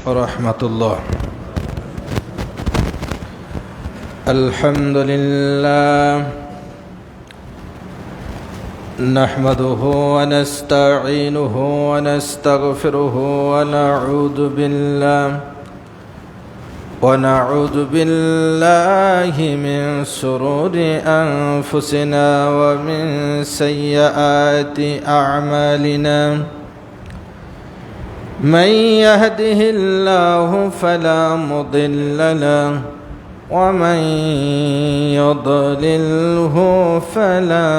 ورحمة الله. الحمد لله نحمده ونستعينه ونستغفره ونعوذ بالله من شرور أنفسنا ومن سيئات أعمالنا. من يهده الله فلا مضل له ومن يضلله فلا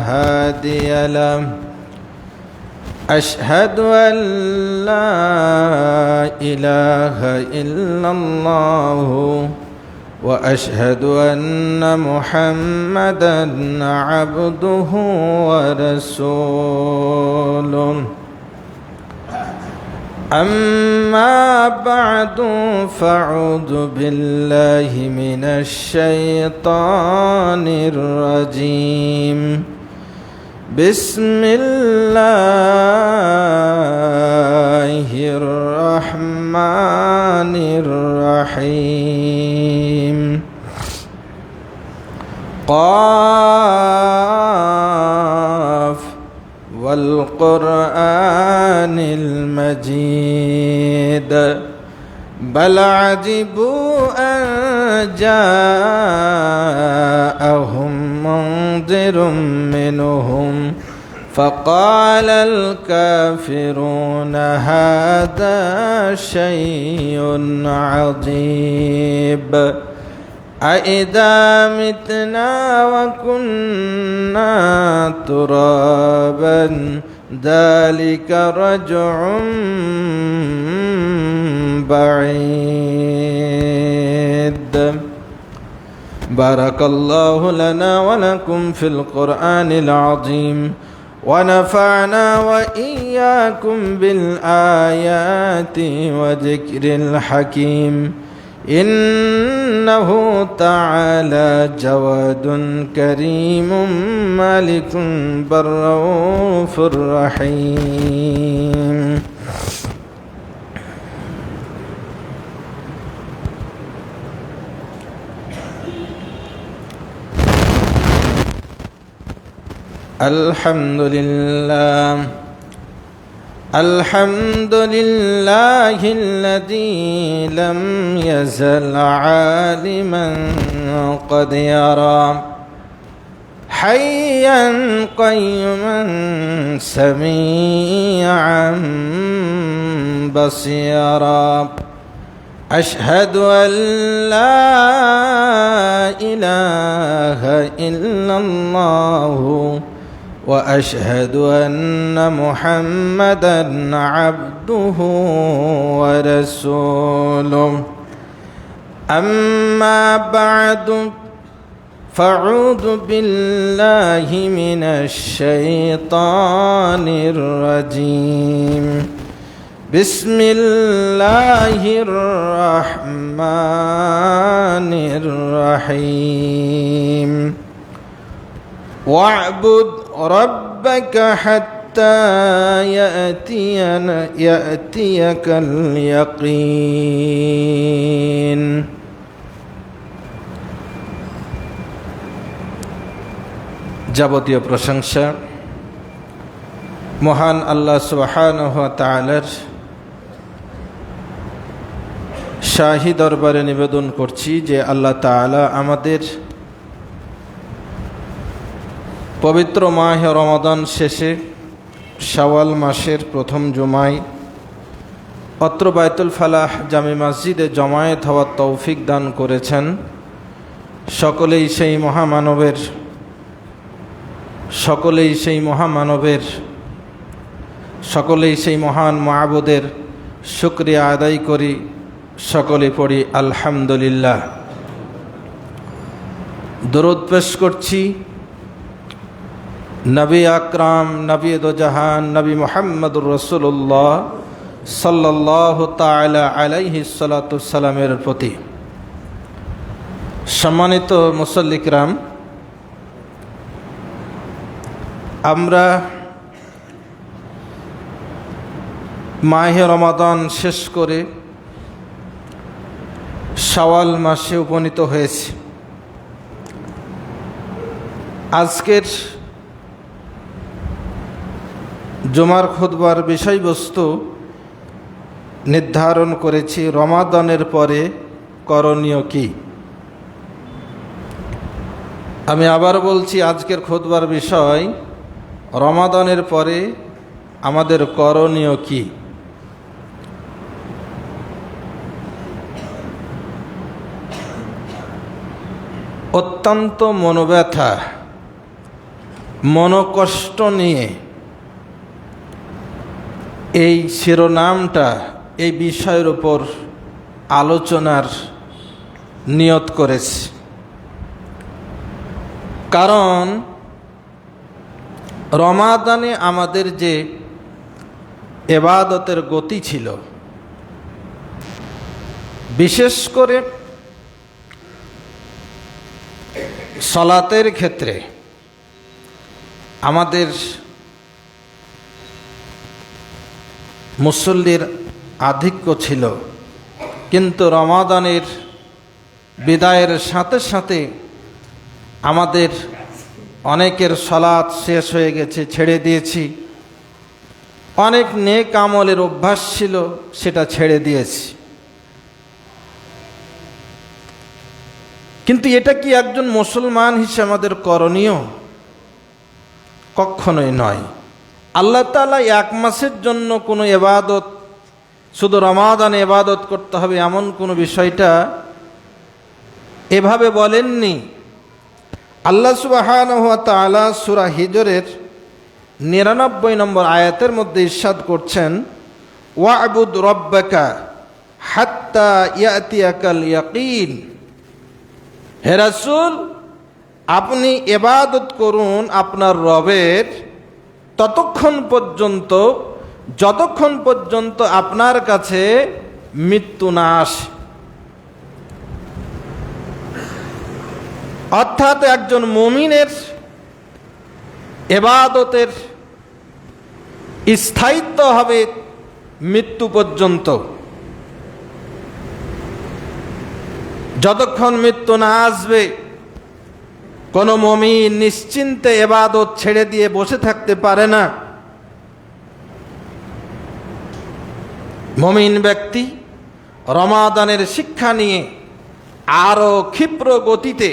هادي له. أشهد أن لا إله إلا الله وأشهد أن محمدا عبده ورسوله. أما بعد فأعوذ بالله من الشيطان الرجيم. بسم الله الرحمن الرحيم. قاف والقرآن المجيد. بل عجبوا أن جاءهم منذر منهم فقال الكافرون هذا شيء عجيب. أإذا متنا وكنا ترابا ذلك رجع بعيد. بارك الله لنا ولكم في القرآن العظيم ونفعنا وإياكم بالآيات وذكر الحكيم. إنه تعالى جواد كريم مالك بر رؤوف رحيم. الحمد لله الذي لم يزل عالما قد يرى حيا قيوما سميعا بصيرا. أشهد أن لا إله إلا الله وأشهد أن محمدا عبده ورسوله. أما بعد فأعوذ بالله من الشيطان الرجيم. بسم الله الرحمن الرحيم. واعبد ربك حتى يأتيك اليقين. যাবতীয় প্রশংসা মহান আল্লাহ সুবহানাহু ওয়া তাআলার। শাহী দরবারে নিবেদন করছি যে আল্লাহ তাআলা আমাদের পবিত্র মাহে রমাদান শেষে শাওয়াল মাসের প্রথম জুমায় অত্র বায়তুল ফালাহ জামে মসজিদে জমায়েত হওয়ার তৌফিক দান করেছেন। সকলেই সেই মহান মাবুদের শুকরিয়া আদায় করি। সকলে পড়ি আলহামদুলিল্লাহ। দরুদ পেশ করছি নবী আকরাম নবী দো জাহান নবী মুহাম্মদুর রাসূলুল্লাহ সাল্লাল্লাহু তাআলা আলাইহি সাল্লাতু সালামের প্রতি। সম্মানিত মুসল্লি কিরাম, আমরা মাহে রমাদান শেষ করে শাওয়াল মাসে উপনীত হয়েছে। আজকের জুমার খুতবার বিষয়বস্তু নির্ধারণ করেছি রমাদানের পরে করণীয় কি। আমি আবার বলছি, আজকের খুতবার বিষয় রমাদানের পরে আমাদের করণীয় কি। অত্যন্ত মনোব্যথা, মনোকষ্ট নিয়ে এই শিরোনামটা, এই বিষয়ের উপর আলোচনার নিয়ত করেছি। কারণ রমাদানে আমাদের যে ইবাদতের গতি ছিল, বিশেষ করে সালাতের ক্ষেত্রে আমাদের মুসল্লির আধিক্য ছিল, কিন্তু রমাদানের বিদায়ের সাথে সাথে আমাদের অনেকের সালাত শেষ হয়ে গেছে, ছেড়ে দিয়েছি। অনেক নেক আমলের অভ্যাস ছিল, সেটা ছেড়ে দিয়েছি। কিন্তু এটা কি একজন মুসলমান হিসেবে আমাদের করণীয়? কখনোই নয়। আল্লাহ তাআলা এক মাসের জন্য কোনো ইবাদত, শুধু রমাদানে ইবাদত করতে হবে এমন কোনো বিষয়টা এভাবে বলেননি। আল্লাহ সুবহানাহু ওয়া তাআলা সূরা হিজরের ৯৯ নম্বর আয়াতের মধ্যে ইরশাদ করছেন, ওয়া'বুদ রাব্বাকা হাত্তা ইয়াতিয়াকাল ইয়াকিন। হে রাসূল, আপনি ইবাদত করুন আপনার রবের ততক্ষণ পর্যন্ত যতক্ষণ পর্যন্ত আপনার কাছে মৃত্যু না আসে। অর্থাৎ একজন মুমিনের ইবাদতের স্থায়িত্ব হবে মৃত্যু পর্যন্ত। যতক্ষণ মৃত্যু না আসবে কোনো মুমিন নিশ্চিন্তে ইবাদত ছেড়ে দিয়ে বসে থাকতে পারে না। মুমিন ব্যক্তি রমাদানের শিক্ষা নিয়ে আরও ক্ষিপ্র গতিতে,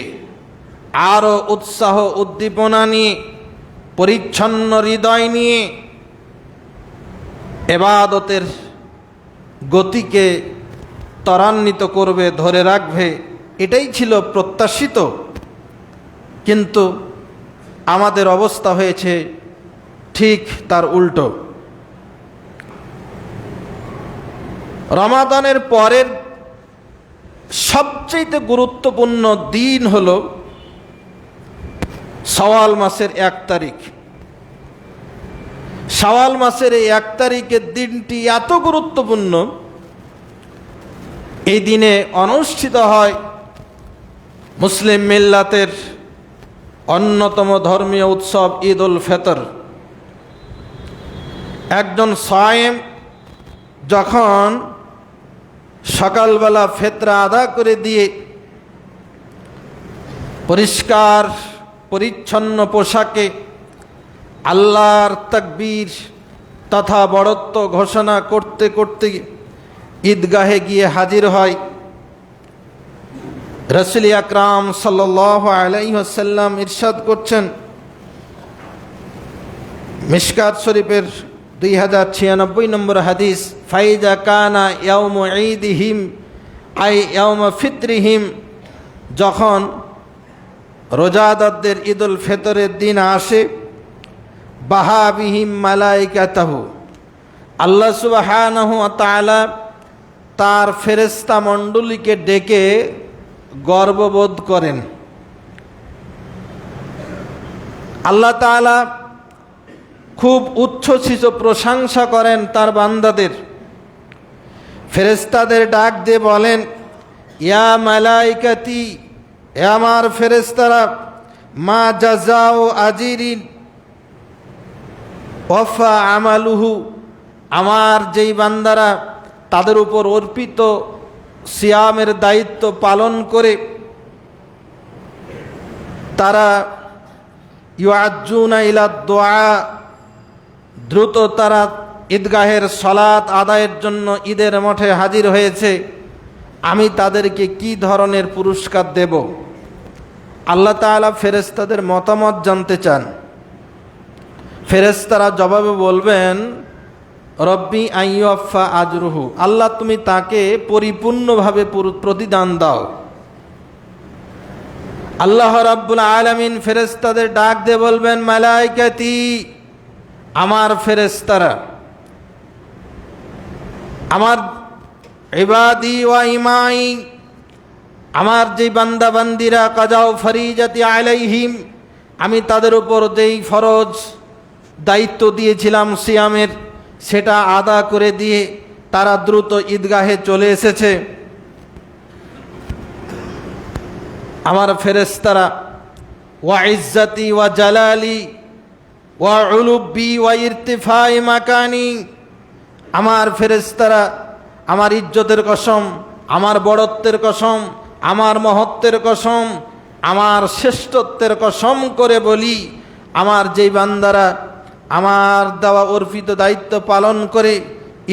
আরও উৎসাহ উদ্দীপনা নিয়ে, পরিচ্ছন্ন হৃদয় নিয়ে ইবাদতের গতিকে ত্বরান্বিত করবে, ধরে রাখবে। এটাই ছিল প্রত্যাশিত। কিন্তু আমাদের অবস্থা হয়েছে ঠিক তার উল্টো। রমাদানের পরের সবচেয়ে গুরুত্বপূর্ণ দিন হলো শাওয়াল মাসের ১ তারিখ। শাওয়াল মাসের এই ১ তারিখের দিনটি এত গুরুত্বপূর্ণ। এই দিনে অনুষ্ঠিত হয় মুসলিম মিল্লাতের অন্যতম ধর্মীয় উৎসব ঈদ উল ফিতর। একজন সায়েম যখন সকালবেলা ফিতরা আদা করে দিয়ে পরিষ্কার পরিচ্ছন্ন পোশাকে আল্লাহর তাকবীর তথা বড়ত্ব ঘোষণা করতে করতে ঈদগাহে গিয়ে হাজির হয়, রাসূল আকরাম সাল্লাল্লাহু আলাইহি ওয়াসাল্লাম ইরশাদ করছেন, মিশকাত শরীফের ২০৯৬ নম্বর হাদিস, ফাইজা কানা ইয়াউমু ঈদিহিম আই ইয়াউমু ফিতরিহিম, যখন রোজাদারদের ঈদুল ফিতরের দিন আসে, বাহা বিহিম মালাইকাতাহু, আল্লাহ সুবহানাহু ওয়া তাআলা তার ফেরেশতা মণ্ডলীকে ডেকে গর্ববোধ করেন। আল্লাহ তাআলা খুব উচ্ছ্বসিত প্রশংসা করেন তার বান্দাদের। ফেরেশতাদের ডাক দিয়ে বলেন, ইয়া মালাইকাতি, এ আমার ফেরেশতারা, মা জাযাউ আজিরিন ওয়াফা আমালুহু, আমার যেই বান্দারা তাদের উপর অর্পিত সিয়ামের দায়িত্ব পালন করে তারা ইউআজ্জুনা ইলা দুআ, দ্রুত তারা ঈদগাহের সালাত আদায়ের জন্য ঈদের মাঠে হাজির হয়েছে, আমি তাদেরকে কি ধরনের পুরস্কার দেব? আল্লাহ তাআলা ফেরেশতাদের মতামত জানতে চান। ফেরেশতারা জবাবে বলবেন, রব্বি আইয়ুফা আজরুহু, আল্লাহ তুমি তাকে পরিপূর্ণভাবে প্রতিদান দাও। আল্লাহ রাব্বুল আলামিন ফেরেশতাদের ডাক দিয়ে বলবেন, মালাইকাতি, আমার ফেরেশতারা, আমার ইবাদি ওয়া ইমাই, আমার যে বান্দা বান্দিরা কাজাও ফরিজাতি আলাইহিম, আমি তাদের উপর যেই ফরজ দায়িত্ব দিয়েছিলাম সিয়ামের, সেটা আদা করে দিয়ে তারা দ্রুত ঈদগাহে চলে এসেছে। আমার ফেরেশতারা ওয়া ইজ্জতি ওয়া জালালি ওয়া উলুব্বি ওয়া ইরতিফাই মাকানি, আমার ফেরেশতারা আমার ইজ্জতের কসম, আমার বড়ত্বের কসম, আমার মহত্বের কসম, আমার শ্রেষ্ঠত্বের কসম করে বলি, আমার যেই বান্দারা আমার দেওয়া অর্পিত দায়িত্ব পালন করে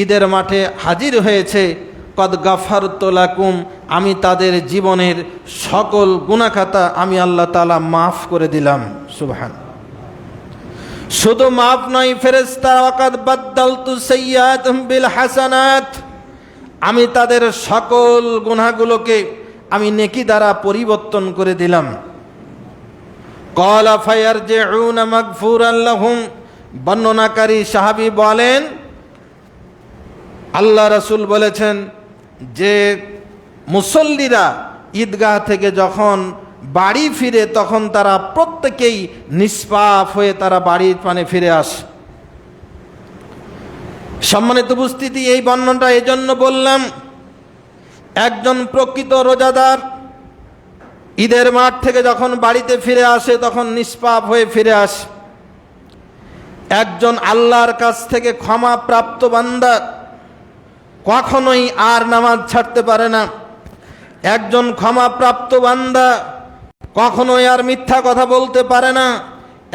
ঈদের মাঠে হাজির হয়েছে, কদ গাফারতু লাকুম, আমি তাদের জীবনের সকল গুনাহখাতা আমি আল্লাহ তাআলা মাফ করে দিলাম। সুবহান। শুধু মাফ নয় ফেরেশতারা, ওয়াকাদ বাদদালতু সাইয়্যাতুহুম বিল হাসানাত, আমি তাদের সকল গুনাহগুলোকে আমি নেকি দ্বারা পরিবর্তন করে দিলাম। ক্বালা ফায়ারজিউনা মাগফুরান লাহুম, বর্ণনাকারী সাহাবী বলেন, আল্লাহ রাসূল বলেছেন যে মুসল্লিরা ঈদগাহ থেকে যখন বাড়ি ফিরে তখন তারা প্রত্যেকেই নিষ্পাপ হয়ে তারা বাড়ির পানে ফিরে আসে। সম্মানিত উপস্থিতি, এই বর্ণনাটা এজন্য বললাম, একজন প্রকৃত রোজাদার ঈদের মাঠ থেকে যখন বাড়িতে ফিরে আসে তখন নিষ্পাপ হয়ে ফিরে আসে। একজন আল্লাহর কাছ থেকে ক্ষমা প্রাপ্ত বান্দা কখনোই আর নামাজ ছাড়তে পারে না। একজন ক্ষমাপ্রাপ্ত বান্দা কখনোই আর মিথ্যা কথা বলতে পারে না।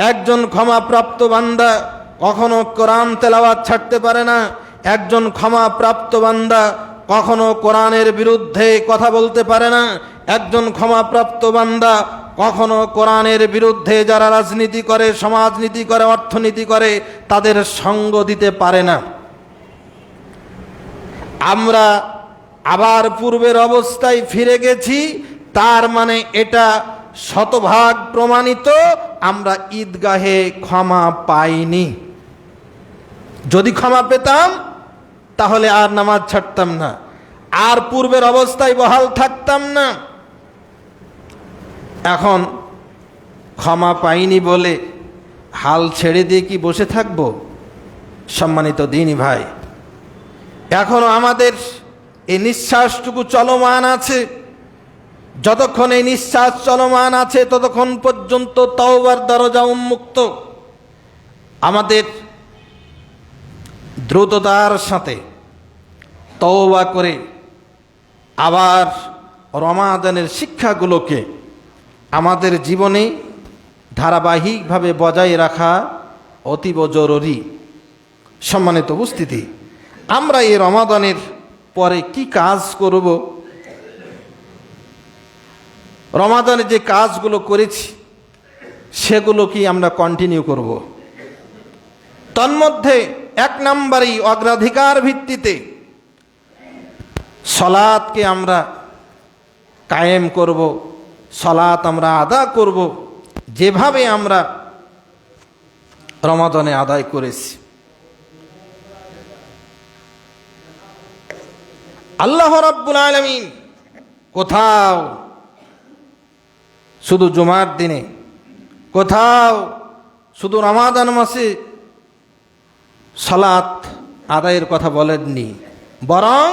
একজন ক্ষমাপ্রাপ্ত বান্দা কখনো কোরআন তেলাওয়াত ছাড়তে পারে না। একজন ক্ষমাপ্রাপ্ত বান্দা কখনো কোরআনের বিরুদ্ধে কথা বলতে পারে না। একজন ক্ষমাপ্রাপ্ত বান্দা কখনো কোরআনের বিরুদ্ধে যারা রাজনীতি করে, সমাজনীতি করে, অর্থনীতি করে তাদের সঙ্গ দিতে পারে না। আমরা আবার পূর্বের অবস্থায় ফিরে গেছি, তার মানে এটা শতভাগ প্রমাণিত আমরা ঈদগাহে ক্ষমা পাইনি। যদি ক্ষমা পেতাম তাহলে আর নামাজ ছাড়তাম না, আর পূর্বের অবস্থায় বহাল থাকতাম না। এখন ক্ষমা পাইনি বলে হাল ছেড়ে দিয়ে কি বসে থাকব? সম্মানিত দিনী ভাই, এখনো আমাদের এই নিঃশ্বাসটুকু চলমান আছে। যতক্ষণ এই নিঃশ্বাস চলমান আছে ততক্ষণ পর্যন্ত তওবার দরজা উন্মুক্ত। আমাদের দ্রুততার সাথে তওবা করে আবার রমাদানের শিক্ষাগুলোকে আমাদের জীবনে ধারাবাহিকভাবে বজায় রাখা অতীব জরুরি। সম্মানিত উপস্থিতি, আমরা এই রমাদানের পরে কি কাজ করব? রমাদানে যে কাজগুলো করেছি সেগুলো কি আমরা কন্টিনিউ করব? তন্মধ্যে এক নম্বরই অগ্রাধিকার ভিত্তিতে সালাতকে আমরা কায়েম করব, সালাত আমরা আদা করব যেভাবে আমরা রমাদানে আদায় করেছি। আল্লাহ রাব্বুল আলামিন কোথাও শুধু জুমার দিনে, কোথাও শুধু রমাদান মাসে সালাত আদায়ের কথা বলেননি, বরং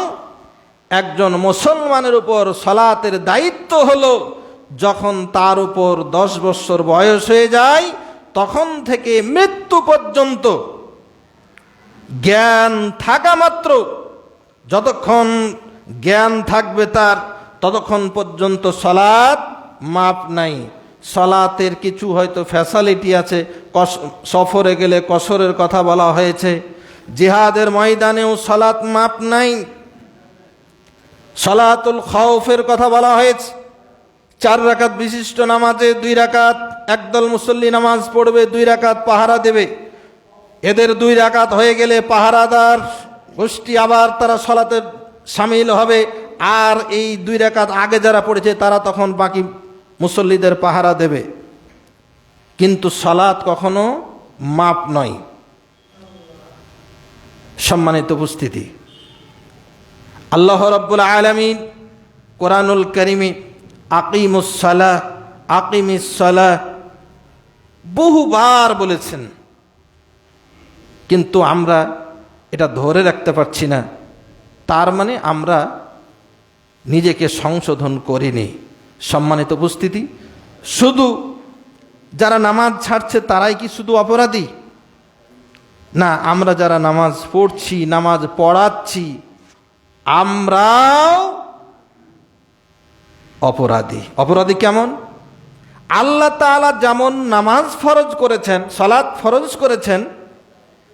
একজন মুসলমানের উপর সালাতের দায়িত্ব হলো যখন তার উপর 10 বছর বয়স হয়ে যায় তখন থেকে মৃত্যু পর্যন্ত জ্ঞান থাকা মাত্র, যতক্ষণ জ্ঞান থাকবে তার ততক্ষণ পর্যন্ত সালাত মাপ নাই। সালাতের কিছু হয়তো ফ্যাসিলিটি আছে, সফরে গেলে কসরের কথা বলা হয়েছে, জিহাদের ময়দানেও সালাত মাপ নাই। সালাতুল খাউফের কথা বলা হয়েছে, 4 রাকাত বিশিষ্ট নামাজে 2 রাকাত একদল মুসল্লি নামাজ পড়বে, 2 রাকাত পাহারা দেবে। এদের 2 রাকাত হয়ে গেলে পাহারাদার গোষ্ঠী আবার তারা সালাতে শামিল হবে, আর এই 2 রাকাত আগে যারা পড়েছে তারা তখন বাকি মুসল্লিদের পাহারা দেবে। কিন্তু সালাত কখনো মাপ নয়। সম্মানিত উপস্থিতি, আল্লাহ রাব্বুল আলামিন কোরআনুল কারীমে আকিমুস সালাহ আকিমিস সালাহ বহুবার বলেছেন, কিন্তু আমরা এটা ধরে রাখতে পারছি না। তার মানে আমরা নিজেকে সংশোধন করিনি। সম্মানিত উপস্থিতি, শুধু যারা নামাজ ছাড়ছে তারাই কি শুধু অপরাধী? না, আমরা যারা নামাজ পড়ছি, নামাজ পড়াচ্ছি, আমরাও অপরাধী। অপরাধী কেমন? আল্লাহ তাআলা যেমন নামাজ ফরজ করেছেন, সালাত ফরজ করেছেন,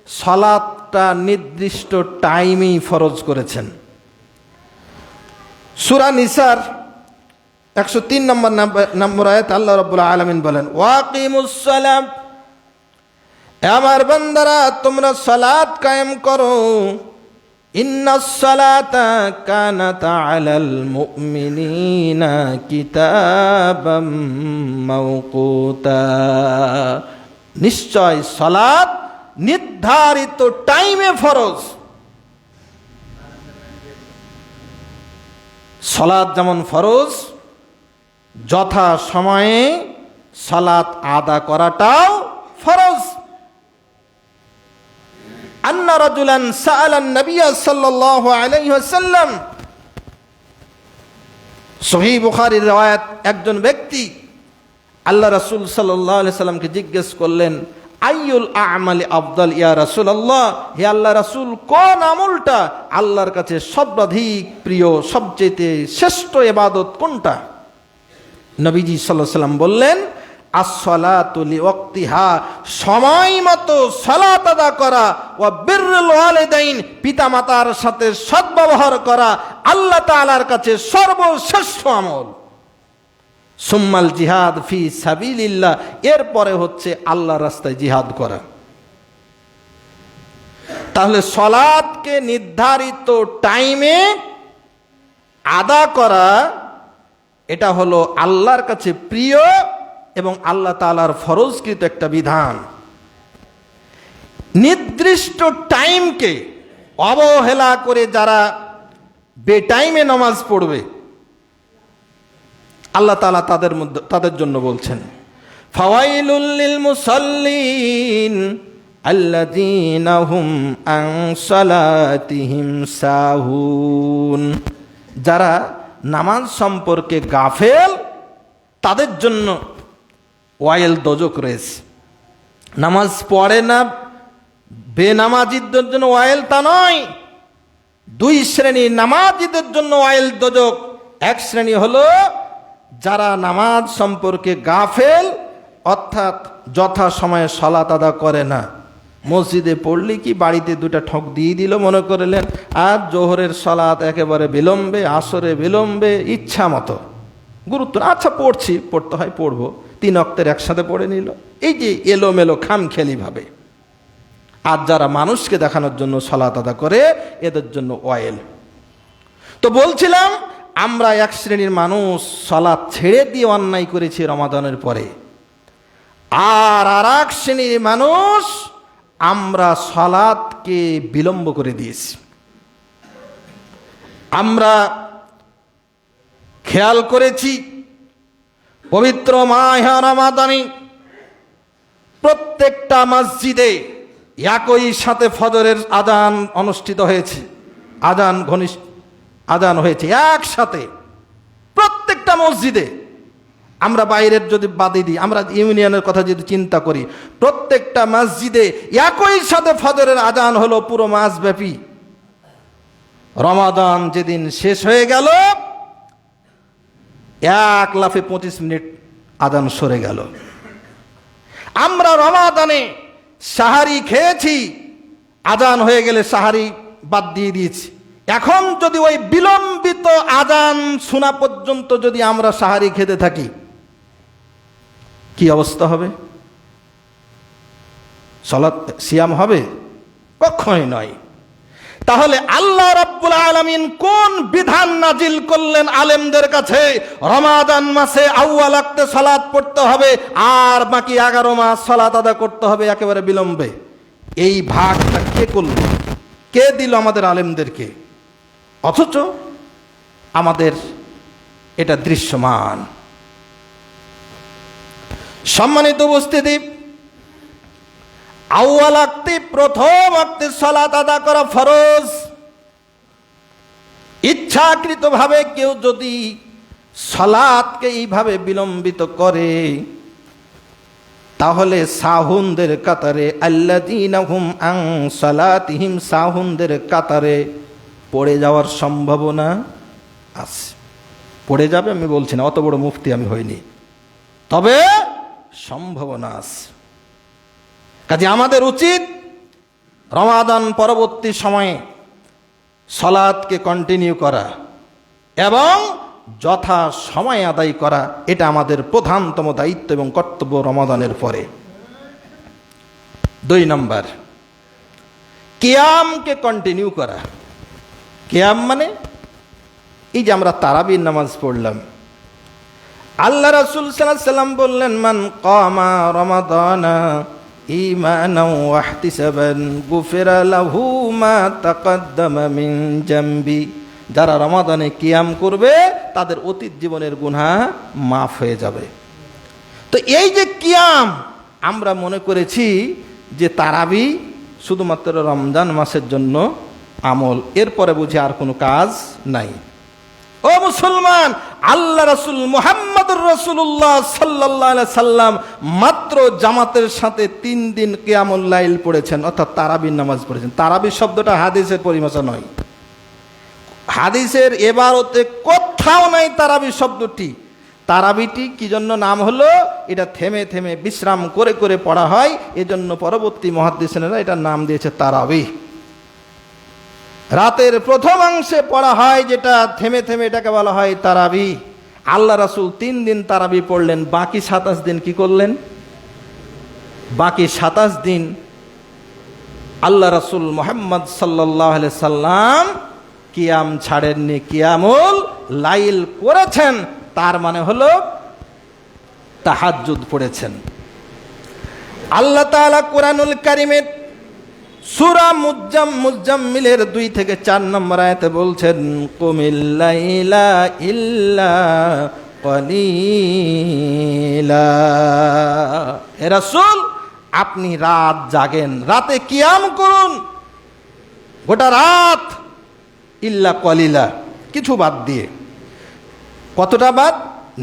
সালাতটা নির্দিষ্ট টাইমেই ফরজ করেছেন। সূরা নিসার 103 নম্বর আয়াত আল্লাহ রাব্বুল আলামিন বলেন, ওয়াকিমুস সালাম, আমার বান্দারা তোমরা সালাত কায়েম করো, ইন্নাস সালাতা কানাত আলাল মুমিনিনা কিতাবাম মাওকুতা, নিশ্চয় সালাত নির্ধারিত টাইমে ফরজ। সালাত যেমন ফরজ, যথা সময়ে সালাত আদা করাটাও ফরজ। আন্না রাজুলান সাআলান নবী সাল্লাল্লাহু আলাইহি ওয়াসাল্লাম, সহিহ বুখারীর riwayat, একজন ব্যক্তি আল্লাহ রাসূল সাল্লাল্লাহু আলাইহি সাল্লামকে জিজ্ঞেস করলেন, আইয়ুল আমালি আফদাল ইয়া রাসূলুল্লাহ, হে আল্লাহ রাসূল, কোন আমলটা আল্লাহর কাছে সর্বাধিক প্রিয়, সবচেয়ে শ্রেষ্ঠ ইবাদত কোনটা? নবীজি সাল্লাল্লাহু আলাইহি সাল্লাম বললেন, as-salatu liwaqtiha, সময় মতো সালাত আদা করা, ওয়া বিররুল ওয়ালিদাইন, পিতামাতার সাথে সদ্ব্যবহার করা আল্লাহ তাআলার কাছে সর্বশ্রেষ্ঠ আমল। সুম্মাল জিহাদ ফি সাবিলিল্লাহ, এরপরে হচ্ছে আল্লাহর রাস্তায় জিহাদ করা। তাহলে সালাতকে নির্ধারিত টাইমে আদা করা, এটা হলো আল্লাহর কাছে প্রিয় এবং আল্লাহ তাআলার ফরজকৃত একটা বিধান। নির্দিষ্ট টাইমকে অবহেলা করে যারা বেটাইমে নামাজ পড়বে, আল্লাহ তাআলা তাদের জন্য বলছেন, ফাওয়াইলুল লিল মুসাল্লিন আল্লাযীনা হুম আন সালাতিহিম সাহুন, যারা নামাজ সম্পর্কে গাফেল তাদের জন্য ওয়াইল দোজক রয়েছে। নামাজ পড়ে না বেনামাজিদের জন্য ওয়াইল তা নয়, 2 শ্রেণীর নামাজিদের জন্য ওয়াইল দোজক। এক শ্রেণী হলো যারা নামাজ সম্পর্কে গাফেল, অর্থাৎ যথা সময়ে সালাত আদা করে না। মসজিদে পড়লে কি বাড়িতে 2টা ঠক দিয়ে দিল মনে করলেন, আর জোহরের সালাত একেবারে বিলম্বে, আসরে বিলম্বে, ইচ্ছা মতো, গুরুত্ব, আচ্ছা পড়ছি, পড়তে হয় পড়বো, 3 ওয়াক্তের একসাথে পড়ে নিল। এই যে এলোমেলো খামখেয়ালি ভাবে। আর যারা মানুষকে দেখানোর জন্য সালাত আদা করে, এদের জন্য ওয়াইল। তো বলছিলাম, আমরা এক শ্রেণীর মানুষ সালাত ছেড়ে দিয়ে অন্যায় করেছি রমাদানের পরে, আর এক শ্রেণীর মানুষ আমরা সালাতকে বিলম্ব করে দিয়েছি। আমরা খেয়াল করেছি পবিত্র মাহে রমাদানে প্রত্যেকটা মসজিদে একই সাথে ফজরের আজান অনুষ্ঠিত হয়েছে, আজান হয়েছে একসাথে প্রত্যেকটা মসজিদে। আমরা বাইরের যদি বাদই দিই, আমরা ইউনিয়নের কথা যদি চিন্তা করি, প্রত্যেকটা মসজিদে একই সাথে ফজরের আজান হলো পুরো মাসব্যাপী। রমাদান যেদিন শেষ হয়ে গেল, এক লাফে 25 মিনিট আজান সরে গেল। আমরা রমাদানে সাহারি খেয়েছি, আজান হয়ে গেলে সাহারি বাদ দিয়ে দিয়েছি। এখন যদি ওই বিলম্বিত আজান শোনা পর্যন্ত যদি আমরা সাহারি খেতে থাকি, কি অবস্থা হবে? সালাত সিয়াম হবে? কখনোই নয়। তাহলে আল্লাহ রাব্বুল আলামিন কোন বিধান নাজিল করলেন আলেমদের কাছে? রমাদান মাসে আউয়াল ওয়াক্তে সালাত পড়তে হবে, আর বাকি 11 মাস সালাত আদা করতে হবে একেবারে বিলম্বে। এই ভাগটা কে করল? কে দিল আমাদের আলেমদেরকে? অথচ আমাদের এটা দৃশ্যমান। সম্মানিত উপস্থিতি, আউয়াল ওয়াক্তে প্রথম ওয়াক্তে সালাত আদা করা ফরজ। ইচ্ছাকৃতভাবে কেউ যদি সালাতকে এইভাবে বিলম্বিত করে, তাহলে সাহুনদের কাতারে, আল্লাযীনা হুম আন সালাতিহিম সাহুনদের কাতারে পড়ে যাওয়ার সম্ভাবনা আছে। পড়ে যাবে আমি বলছি না, অত বড় মুফতি আমি হইনি, তবে সম্ভাবনা আছে। কাজে আমাদের উচিত রমাদান পরবর্তী সময়ে সালাতকে কন্টিনিউ করা এবং যথা সময় আদায় করা। এটা আমাদের প্রধানতম দায়িত্ব এবং কর্তব্য রমাদানের পরে। 2 নম্বর, কিয়ামকে কন্টিনিউ করা। কিয়াম মানে এই যে আমরা তারাবির নামাজ পড়লাম, আল্লাহ রাসূল সাল্লাল্লাহু আলাইহি ওয়াসাল্লাম বললেন, মান কামা রমাদানা ঈমানান ওয়া ইহতিসাবান গুফিরা লাহু মা তাকাদ্দামা মিন জামবি। যারা রমাদানে কিয়াম করবে তাদের অতীত জীবনের গুনাহ মাফ হয়ে যাবে। তো এই যে কিয়াম, আমরা মনে করেছি যে তারাবি শুধুমাত্র রমজান মাসের জন্য আমল, এরপরে বুঝি আর কোনো কাজ নাই। ও মুসলমান, আল্লাহ রাসূল মুহাম্মদুর রাসূলুল্লাহ সাল্লাল্লাহু আলাইহি সাল্লাম মাত্র জামাতের সাথে 3 দিন কিয়ামুল লাইল পড়েছেন, অর্থাৎ তারাবির নামাজ পড়েছেন। তারাবি শব্দটা হাদিসের পরিভাষা নয়, হাদিসের এবারতে কোথাও নাই তারাবি শব্দটি। তারাবিটি কি জন্য নাম হলো? এটা থেমে থেমে বিশ্রাম করে করে পড়া হয়, এজন্য পরবর্তী মুহাদ্দিসিনরা এটার নাম দিয়েছে তারাবি। রাতের প্রথম অংশে পড়া হয় যেটা থেমে থেমে, এটাকে বলা হয় তারাবি। আল্লাহ রাসূল 3 দিন তারাবি পড়লেন, বাকি 27 দিন কি করলেন? বাকি 27 দিন আল্লাহ রাসূল মুহাম্মদ সাল্লাল্লাহু আলাইহি সাল্লাম কিয়াম ছাড়েননি, কিয়ামুল লাইল করেছেন। তার মানে হলো তাহাজ্জুদ পড়েছেন। আল্লাহ তাআলা কুরআনুল কারীমের সূরা মুজাম্মিলের 2 থেকে 4 নম্বর আয়াতে বলছেন, কুমিল লাইলা ইল্লা কলিলা। হে রাসূল, আপনি রাত জাগেন, রাতে কিয়াম করুন গোটা রাত, ইল্লা কলিলা, কিছু বাদ দিয়ে। কতটা বাদ?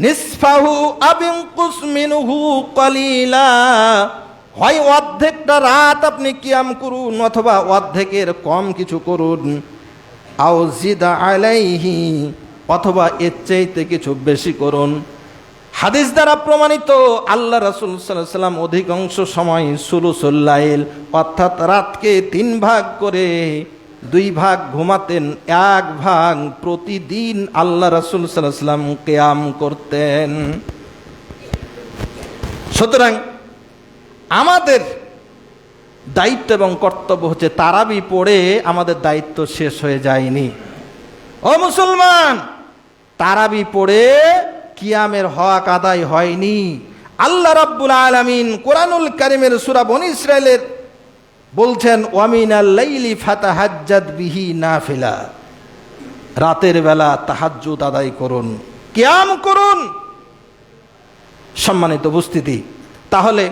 নিসফাহু আবিনকুস মিনহু কলিলা। হয় অর্ধেকটা রাত আপনি কিয়াম করুন, অথবা অর্ধেকের কম কিছু করুন। আও জিদা আলাইহি, অথবা এর চাইতে কিছু বেশি করুন। হাদিস দ্বারা প্রমাণিত, আল্লাহ রাসূল সাল্লাল্লাহু আলাইহি সাল্লাম অধিকাংশ সময় সুলুসুল লাইল, অর্থাৎ রাতকে 3 ভাগ করে 2 ভাগ ঘুমাতেন, 1 ভাগ প্রতিদিন আল্লাহ রাসূল সাল্লাল্লাহু আলাইহি সাল্লাম কিয়াম করতেন। সুতরাং আমাদের দায়িত্ব এবং কর্তব্য হচ্ছে, তারাবি পড়ে আমাদের দায়িত্ব শেষ হয়ে যায়নি। ও মুসলমান, তারাবি পড়ে কিয়ামের হক আদায় হয়নি। আল্লাহ রাব্বুল আলামিন কোরআনুল কারীমের সূরা বনী ইসরাঈলের বলছেন, ওয়ামিনাল লাইলি ফাতাহাজ্জাদ বিহি নাফিলা। রাতের বেলা তাহাজ্জুদ আদায় করুন, কিয়াম করুন। সম্মানিত উপস্থিতি, তাহলে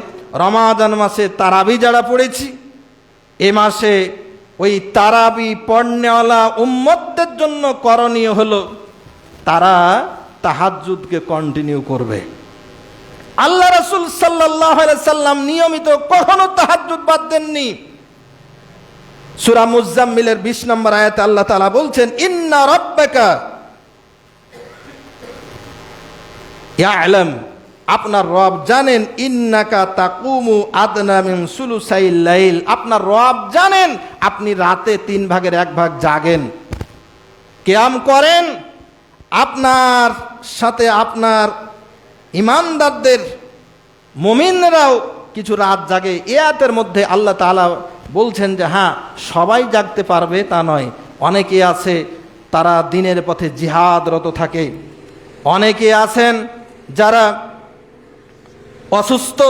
রমাদান মাসে তারাবি যারা পড়েছি, এ মাসে ওই তারাবি পড়নেওয়ালা উম্মতদের জন্য করণীয় হলো তারা তাহাজ্জুদকে কন্টিনিউ করবে। আল্লাহ রাসূল সাল্লাল্লাহু আলাইহি সাল্লাম নিয়মিত কখনো তাহাজ্জুদ বাদ দেননি। সূরা মুজাম্মিলের 20 নম্বর আয়াতে আল্লাহ তাআলা বলছেন, ইন্না রাব্বাকা ইয়ালাম, আপনার রব জানেন, ইন্নাকা তাকুমু আদনা মিন সুলুসাইল লাইল, আপনার রব জানেন আপনি রাতে 3 ভাগের 1 ভাগ জাগেন, কিয়াম করেন। আপনার সাথে আপনার ইমানদারদের মুমিনরাও কিছু রাত জাগে। এ আয়াতের মধ্যে আল্লাহ তাআলা বলছেন যে হ্যাঁ, সবাই জাগতে পারবে তা নয়, অনেকে আছে তারা দিনের পথে জিহাদরত থাকে, অনেকে আছেন যারা অসুস্থ,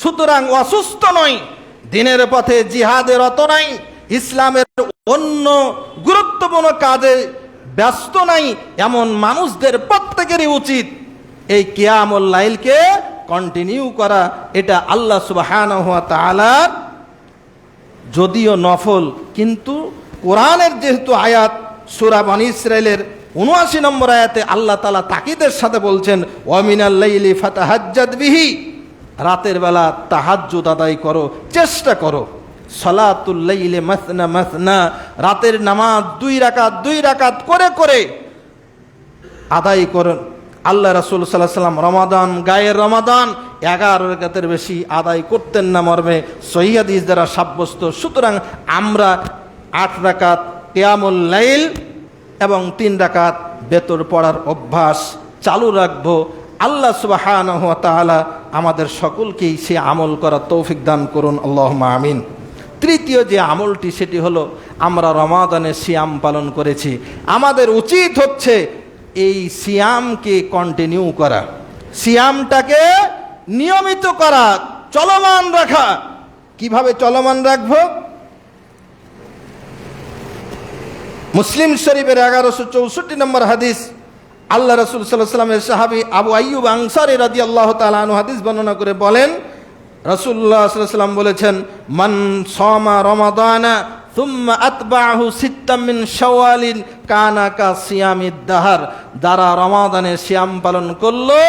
সুতরাং অসুস্থ নয়, দিনের পথে জিহাদে রত নাই, ইসলামের অন্য গুরুত্বপূর্ণ কাজে ব্যস্ত নাই, এমন মানুষদের প্রত্যেকেরই উচিত এই কিয়ামুল লাইলকে কন্টিনিউ করা। এটা আল্লাহ সুবহানাহু ওয়া তাআলার যদিও নফল, কিন্তু কোরআনের যেহেতু আয়াত, সূরা বনী ইসরাইলের ৭৯ নম্বর আয়াতে আল্লাহ তাআলা তাকিদের সাথে বলছেন, ওয়া মিনাল লাইলি ফাতাহাজ্জাদ বিহি, রাতের বেলা তাহাজ্জুদ আদায় করো, চেষ্টা করো। সালাতুল লাইলি মাসনা মাসনা, রাতের নামাজ 2 রাকাত 2 রাকাত করে করে আদায় করুন। আল্লাহ রাসূল সাল্লাল্লাহু আলাইহি ওয়াসাল্লাম রমাদান, গায়ের রমাদান 11 রাকাতের বেশি আদায় করতেন না মর্মে সহিহ হাদিস দ্বারা সাব্যস্ত। সুতরাং আমরা 8 রাকাত কিয়ামুল লাইল এবং 3 রাকাত বেতর পড়ার অভ্যাস চালু রাখবো। আল্লাহ সুবহানাহু ওয়া তাআলা আমাদের সকলকেই সে আমল করার তৌফিক দান করুন, আল্লাহুম্মা আমিন। তৃতীয় যে আমলটি, সেটি হলো আমরা রমাদানে সিয়াম পালন করেছি, আমাদের উচিত হচ্ছে এই সিয়ামকে কন্টিনিউ করা, সিয়ামটাকে নিয়মিত করা, চলমান রাখা। কিভাবে চলমান রাখবো? মুসলিম শরীফের 1164 নম্বর হাদিস, আল্লাহ রাসূল সাল্লাল্লাহু আলাইহি ওয়াসাল্লামের সাহাবী আবু আইয়ুব আনসারী রাদিয়াল্লাহু তাআলা আনহু হাদিস বর্ণনা করে বলেন, রাসূলুল্লাহ সাল্লাল্লাহু আলাইহি ওয়াসাল্লাম বলেছেন, মান সামা রমাদানা সুম্মা আতবাহু সিত্তাম মিন শাওয়ালিন কানা কা সিয়ামিদ দাহার, যারা রমাদানে সিয়াম পালন করলো,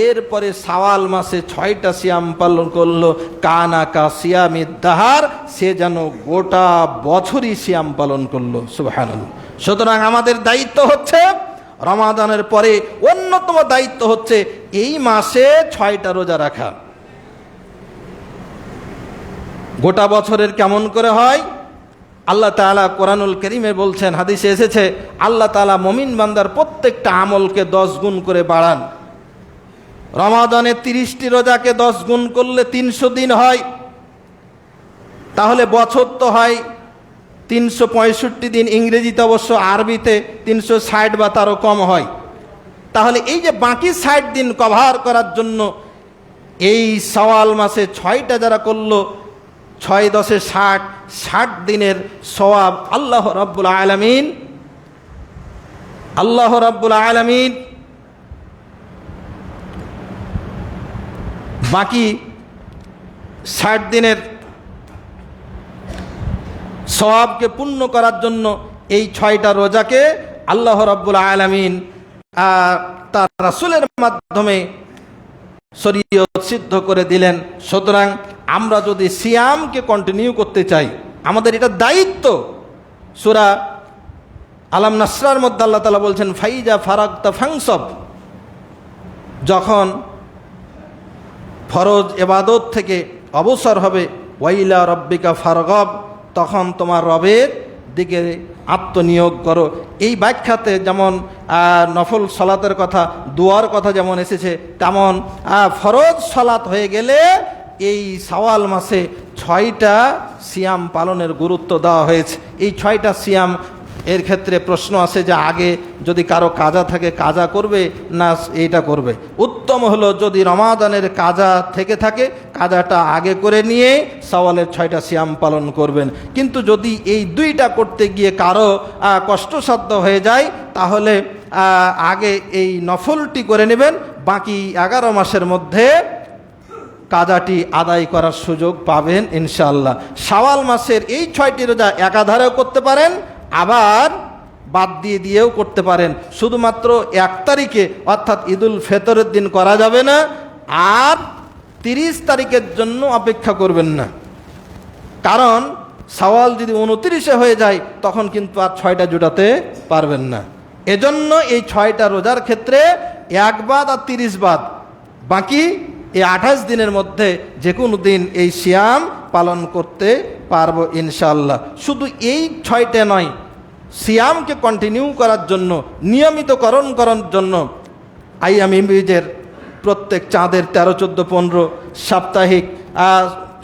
এরপরে শাওয়াল মাসে 6টা সিয়াম পালন করলো, কানা কা সিয়ামিদ দাহার, সে যেন গোটা বছরই সিয়াম পালন করলো। সুবহানাল্লাহ। সুতরাং আমাদের দায়িত্ব হচ্ছে, রমাদানের পরে অন্যতম দায়িত্ব হচ্ছে এই মাসে 6টা রোজা রাখা। গোটা বছরের কেমন করে হয়? আল্লাহ তাআলা কোরআনুল কারীমে বলছেন, হাদিসে এসেছে, আল্লাহ তাআলা মুমিন বান্দার প্রত্যেকটা আমলকে 10 গুণ করে বাড়ান। রমাদানে 30টি রোজাকে 10 গুণ করলে 300 দিন হয়, তাহলে বছর তো হয় 365 দিন, ইংরেজিতে অবশ্য, আরবিতে 360 বা তারও কম হয়। তাহলে এই যে বাকি 60 দিন কভার করার জন্য এই শাওয়াল মাসে 6টা যারা করলো, 6 10 60, 60 দিনের সওয়াব আল্লাহ রাব্বুল আলামিন বাকি 60 দিনের সওয়াবকে পূর্ণ করার জন্য এই 6টা রোজাকে আল্লাহ রাব্বুল আলামিন তার রাসূলের মাধ্যমে শরীয়ত সিদ্ধ করে দিলেন। সুতরাং আমরা যদি সিয়ামকে কন্টিনিউ করতে চাই, আমাদের এটা দায়িত্ব। সূরা আলাম নাসরার মধ্যে আল্লাহ তাআলা বলছেন, ফাইজা ফারাগতা ফাংসব, যখন ফরজ ইবাদত থেকে অবসর হবে, ওয়াইলা রব্বিকা ফারগব, তখন তোমার রবের দিকে আত্মনিয়োগ করো। এই ব্যাখ্যাতে যেমন নফল সালাতের কথা, দোয়ার কথা যেমন এসেছে, তেমন ফরজ সালাত হয়ে গেলে এই শাওয়াল মাসে 6টা সিয়াম পালনের গুরুত্ব দেওয়া হয়েছে। এই 6টা সিয়াম এর ক্ষেত্রে প্রশ্ন আছে যে আগে যদি কারো কাজা থাকে কাজা করবে না এইটা করবে। উত্তম হলো যদি রমাদানের কাজা থেকে থাকে, কাজাটা আগে করে নিয়ে শাওয়ালের 6টা সিয়াম পালন করবেন। কিন্তু যদি এই 2টা করতে গিয়ে কারো কষ্টসাধ্য হয়ে যায়, তাহলে আগে এই নফলটি করে নেবেন, বাকি 11 মাসের মধ্যে কাজাটি আদায় করার সুযোগ পাবেন ইনশাআল্লাহ। শাওয়াল মাসের এই 6টি রোজা একাধারেও করতে পারেন, আবার বাদ দিয়েও করতে পারেন। শুধুমাত্র 1 তারিখে অর্থাৎ ঈদুল ফিতরের দিন করা যাবে না, আর 30 তারিখের জন্য অপেক্ষা করবেন না, কারণ শাওয়াল যদি 29-এ হয়ে যায় তখন কিন্তু আর 6টা জোটাতে পারবেন না। এজন্য এই 6টা রোজার ক্ষেত্রে 1 বাদ আর 30 বাদ, বাকি এই 28 দিনের মধ্যে যে কোনো দিন এই সিয়াম পালন করতে পারবো ইনশাআল্লাহ। শুধু এই 6টা নয়, সিয়ামকে কন্টিনিউ করার জন্য, নিয়মিতকরণ করার জন্য আইয়াম বীজের প্রত্যেক চাঁদের 13, 14, 15 সাপ্তাহিক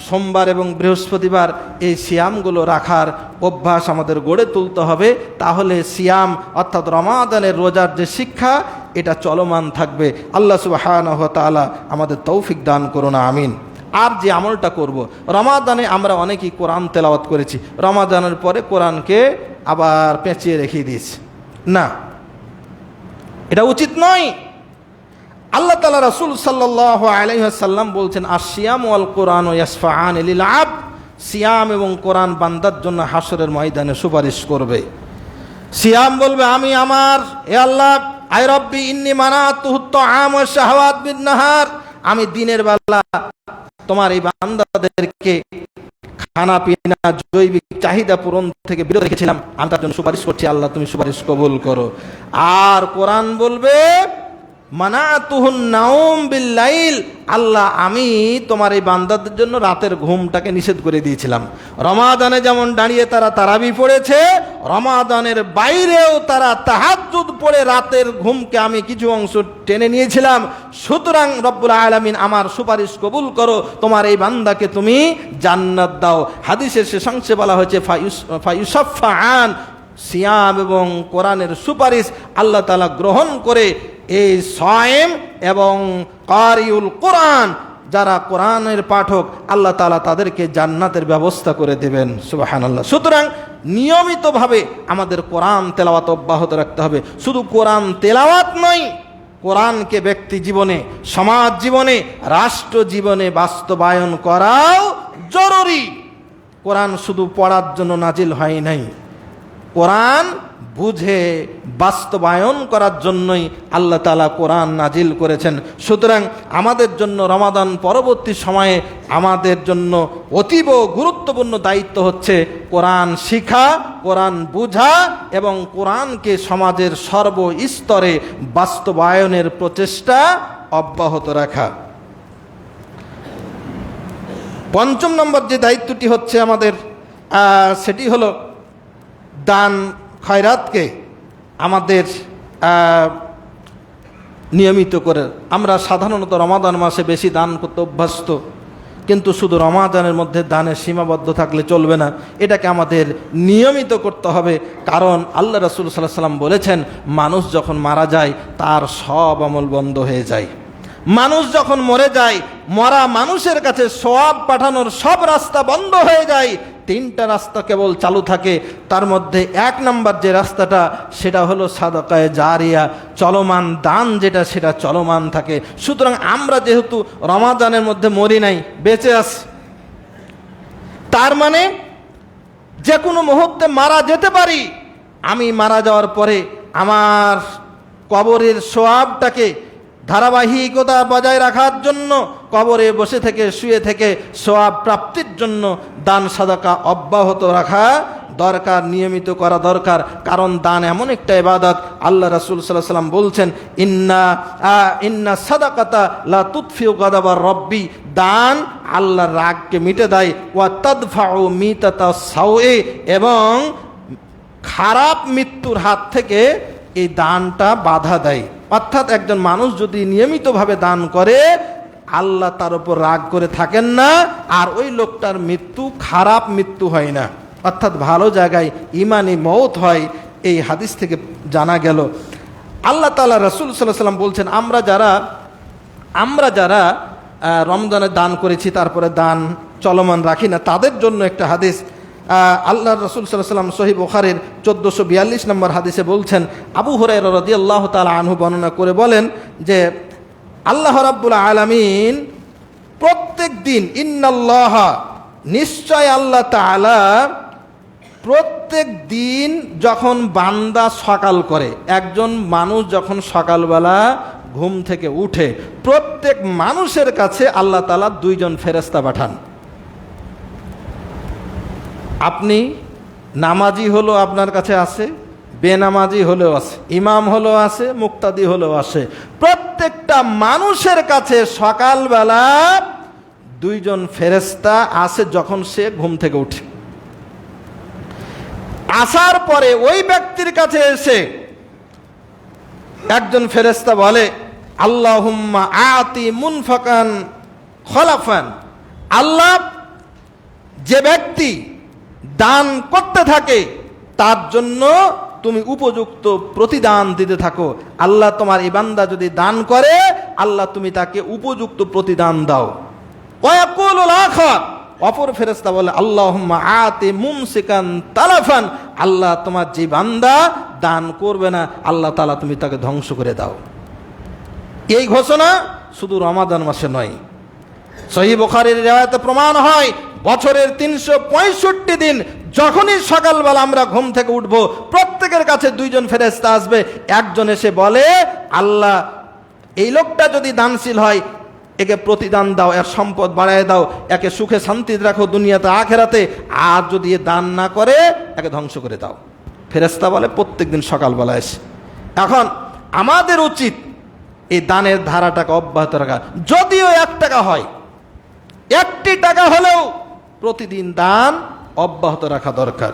সোমবার এবং বৃহস্পতিবার এই সিয়ামগুলো রাখার অভ্যাস আমাদের গড়ে তুলতে হবে। তাহলে সিয়াম অর্থাৎ রমাদানের রোজার যে শিক্ষা এটা চলমান থাকবে। আল্লাহ সুবহানাহু ওয়া তাআলা আমাদের তৌফিক দান করুন, আমিন। আর যে আমলটা করব, রমাদানে আমরা অনেকেই কোরআন তেলাওয়াত করেছি, রমাদানের পরে কোরআনকে আবার পেঁচিয়ে রেখে দিয়েছি, না, এটা উচিত নয়। আল্লাহ তাআলা রাসূল সাল্লাল্লাহু আলাইহি ওয়াসাল্লাম বলছেন, আস-সিয়াম ওয়াল কোরআন ইয়াসফাআন লিল আবদ, সিয়াম এবং কোরআন বান্দার জন্য হাসরের ময়দানে সুপারিশ করবে। সিয়াম বলবে, আমি আমার, এ আল্লাহ, আই রব্বি ইন্নী মানাতুহু আত-তাআম ওয়াশ শাহওয়াত বিন নাহার, আমি দিনের বেলা তোমার এই বান্দাদেরকে খানা পিনা জৈবিক চাহিদা পূরণ থেকে বিরত রেখেছিলাম, আমি তার জন্য সুপারিশ করছি, আল্লাহ তুমি সুপারিশ কবুল করো। আর কোরআন বলবে, মানাতুহুন নাওম বিল লাইল, আল্লাহ আমি তোমার এই বান্দাদের জন্য রাতের ঘুমটাকে নিষেধ করে দিয়েছিলাম। রমাদানে যেমন দাঁড়িয়ে তারা তারাবি পড়েছে, রমাদানের বাইরেও তারা তাহাজ্জুদ পড়ে রাতের ঘুমকে আমি কিছু অংশ টেনে নিয়েছিলাম। সুতরাং রব্বুল আলামিন আমার সুপারিশ কবুল করো, তোমার এই বান্দাকে তুমি জান্নাত দাও। হাদিসের শেষাংশে বলা হয়েছে ফায়ুসাফফাআন, সিয়াম এবং কোরআনের সুপারিশ আল্লাহ তাআলা গ্রহণ করে এই সায়েম এবং কারিউল কোরআন, যারা কোরআনের পাঠক, আল্লাহ তাআলা তাদেরকে জান্নাতের ব্যবস্থা করে দেবেন, সুবহানাল্লাহ। সুতরাং নিয়মিতভাবে আমাদের কোরআন তেলাওয়াত অব্যাহত রাখতে হবে। শুধু কোরআন তেলাওয়াত নয়, কোরআনকে ব্যক্তি জীবনে, সমাজ জীবনে, রাষ্ট্র জীবনে বাস্তবায়ন করাও জরুরি। কোরআন শুধু পড়ার জন্য নাজিল হয় নাই, কোরআন বুঝে বাস্তবায়ন করার জন্যই আল্লাহ তাআলা কোরআন নাজিল করেছেন। সুতরাং আমাদের জন্য রমাদান পরবর্তী সময়ে আমাদের জন্য অতীব গুরুত্বপূর্ণ দায়িত্ব হচ্ছে কোরআন শিখা, কোরআন বুঝা এবং কোরআনকে সমাজের সর্বস্তরে বাস্তবায়নের প্রচেষ্টা অব্যাহত রাখা। 5 নম্বর যে দায়িত্বটি হচ্ছে আমাদের, সেটি হলো দান খয়রাতকে আমাদের নিয়মিত করে। আমরা সাধারণত রমাদান মাসে বেশি দান করতে অভ্যস্ত, কিন্তু শুধু রমাদানের মধ্যে দানের সীমাবদ্ধ থাকলে চলবে না, এটাকে আমাদের নিয়মিত করতে হবে। কারণ আল্লাহ রাসূল সাল্লাল্লাহু আলাইহি ওয়াসাল্লাম বলেছেন, মানুষ যখন মারা যায় তার সব আমল বন্ধ হয়ে যায়। মানুষ যখন মরে যায়, মরা মানুষের কাছে সওয়াব পাঠানোর সব রাস্তা বন্ধ হয়ে যায়। 3টা রাস্তা কেবল চালু থাকে, তার মধ্যে 1 নম্বর যে রাস্তাটা সেটা হলো সাদাকায়ে জারিয়া, চলমান দান, যেটা সেটা চলমান থাকে। সুতরাং আমরা যেহেতু রমাদানের মধ্যে মরি নাই, বেঁচে আছি, তার মানে যে কোনো মুহূর্তে মারা যেতে পারি। আমি মারা যাওয়ার পরে আমার কবরের সওয়াবটাকে ধারাবাহিকতা বজায় রাখার জন্য, কবরে বসে থেকে শুয়ে থেকে সওয়াব প্রাপ্তির জন্য দান সাদাকা অব্যাহত রাখা দরকার, নিয়মিত করা দরকার। কারণ দান এমন একটা ইবাদত, আল্লাহ রাসূল সাল্লাল্লাহু আলাইহি ওয়াসাল্লাম বলছেন, ইন্না সাদাকাতা লা তুতফিউ গাদাবার রব্বি, দান আল্লাহর রাগকে মিটে দেয়। ওয়া তাদফাউ মিতাতা সাউয়ে, এবং খারাপ মৃত্যুর হাত থেকে এই দানটা বাধা দেয়। অর্থাৎ একজন মানুষ যদি নিয়মিতভাবে দান করে, আল্লাহ তার উপর রাগ করে থাকেন না, আর ওই লোকটার মৃত্যু খারাপ মৃত্যু হয় না, অর্থাৎ ভালো জায়গায় ইমানি মওত হয়। এই হাদিস থেকে জানা গেল। আল্লাহ তাআলা রাসূল সাল্লাল্লাহু আলাইহি ওয়াসাল্লাম বলছেন, আমরা যারা রমজানে দান করেছি তারপরে দান চলমান রাখি না, তাদের জন্য একটা হাদিস আল্লাহ রাসূল সাল্লাল্লাহু আলাইহি ওয়াসাল্লাম সহিহ বুখারীর 1442 নম্বর হাদিসে বলছেন, আবু হুরায়রা রাদিয়াল্লাহু তাআলা আনহু বর্ণনা করে বলেন যে আল্লাহ রাব্বুল আলামিন প্রত্যেক দিন, ইন্নাল্লাহা, নিশ্চয় আল্লাহ তাআলা প্রত্যেক দিন যখন বান্দা সকাল করে, একজন মানুষ যখন সকালবেলা ঘুম থেকে উঠে প্রত্যেক মানুষের কাছে আল্লাহ তাআলা 2 জন ফেরেশতা পাঠান। আপনি নামাজি হলো আপনার কাছে আছে, বেনামাজি হলেও আছে, ইমাম হলেও আছে, মুক্তাদি হলেও আছে। প্রত্যেকটা মানুষের কাছে সকালবেলা 2 জন ফেরেশতা আছে যখন সে ঘুম থেকে উঠে। আসার পরে ওই ব্যক্তির কাছে এসে একজন ফেরেশতা বলে, আল্লাহুম্মা আতি মুনফাকান খলাফান, আল্লাহ যে ব্যক্তি দান করতে থাকে তার জন্য তুমি উপযুক্ত প্রতিদান দিতে থাকো। আল্লাহ তোমার এই বান্দা যদি দান করে, আল্লাহ তুমি তাকে উপযুক্ত প্রতিদান দাও। ওয়ায়াকুলুল আখার, অপর ফেরেশতা বলে, আল্লাহুম্মা আতি মুমসিকান তালাফান, আল্লাহ তোমার যে বান্দা দান করবে না, আল্লাহ তাআলা তুমি তাকে ধ্বংস করে দাও। এই ঘোষণা শুধু রমাদান মাসে নয়, সহিহ বুখারীর রিওয়ায়াতে প্রমাণ হয় বছরের 365 দিন যখনই সকালবেলা আমরা ঘুম থেকে উঠব, প্রত্যেকের কাছে 2 জন ফেরেশতা আসবে। একজন এসে বলে, আল্লাহ এই লোকটা যদি দানশীল হয় একে প্রতিদান দাও, এর সম্পদ বাড়ায় দাও, একে সুখে শান্তিতে রাখো দুনিয়াতে আখেরাতে, আর যদি এ দান না করে একে ধ্বংস করে দাও। ফেরেশতা বলে প্রত্যেক দিন সকালবেলা এসে। এখন আমাদের উচিত এই দানের ধারাটাকে অব্যাহত রাখা। যদিও 1 টাকা হয়, 1টি টাকা হলেও প্রতিদিন দান অব্যাহত রাখা দরকার।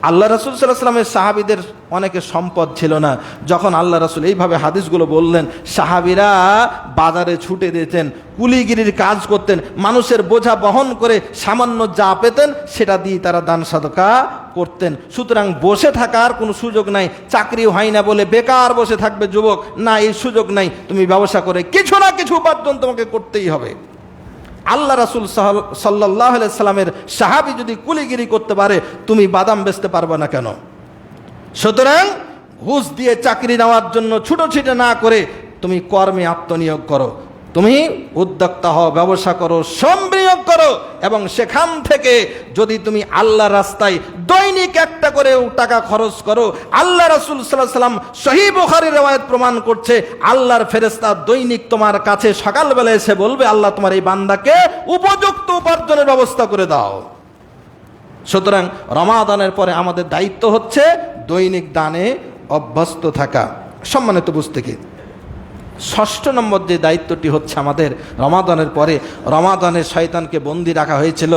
আল্লাহ রাসূল সাল্লাল্লাহু আলাইহি ওয়াসাল্লামের সাহাবীদের অনেকের সম্পদ ছিল না। যখন আল্লাহ রাসূল এইভাবে হাদিসগুলো বললেন, সাহাবীরা বাজারে ছুটে দিতেন, কুলিগিরির কাজ করতেন, মানুষের বোঝা বহন করে সামান্য যা পেতেন সেটা দিয়ে তারা দান সাদকা করতেন। সুতরাং বসে থাকার কোনো সুযোগ নাই। চাকরি হয় না বলে বেকার বসে থাকবে যুবক, না, এই সুযোগ নাই। তুমি ব্যবসা করে কিছু না কিছু উপার্জন তোমাকে করতেই হবে। আল্লাহ রাসূল সাল্লাল্লাহু আলাইহি সাল্লামের সাহাবী যদি কুলিগিরি করতে পারে, তুমি বাদাম বেচতে পারবে না কেন? সুতরাং ঘুষ দিয়ে চাকরি নেওয়ার জন্য ছুটোছিটে না করে তুমি কর্মে আত্মনিয়োগ করো, তুমি উদ্যোক্তা হও, ব্যবসা করো, শ্রম বিনিয়োগ করো, এবং সেখান থেকে যদি তুমি আল্লাহর রাস্তায় দৈনিক 1টা করে টাকা খরচ করো, আল্লাহ রাসূল সাল্লাল্লাহু আলাইহি সাল্লাম সহিহ বুখারীর riwayat প্রমাণ করছে, আল্লাহর ফেরেশতা দৈনিক তোমার কাছে সকালবেলা এসে বলবে, আল্লাহ তোমার এই বান্দাকে উপযুক্ত উপার্জনের ব্যবস্থা করে দাও। সুতরাং রমাদানের পরে আমাদের দায়িত্ব হচ্ছে দৈনিক দানে অভ্যস্ত থাকা। সম্মানিত বুঝতে, 6 নম্বর যে দায়িত্বটি হচ্ছে আমাদের রমাদানের পরে, রমাদানে শয়তানকে বন্দী রাখা হয়েছিল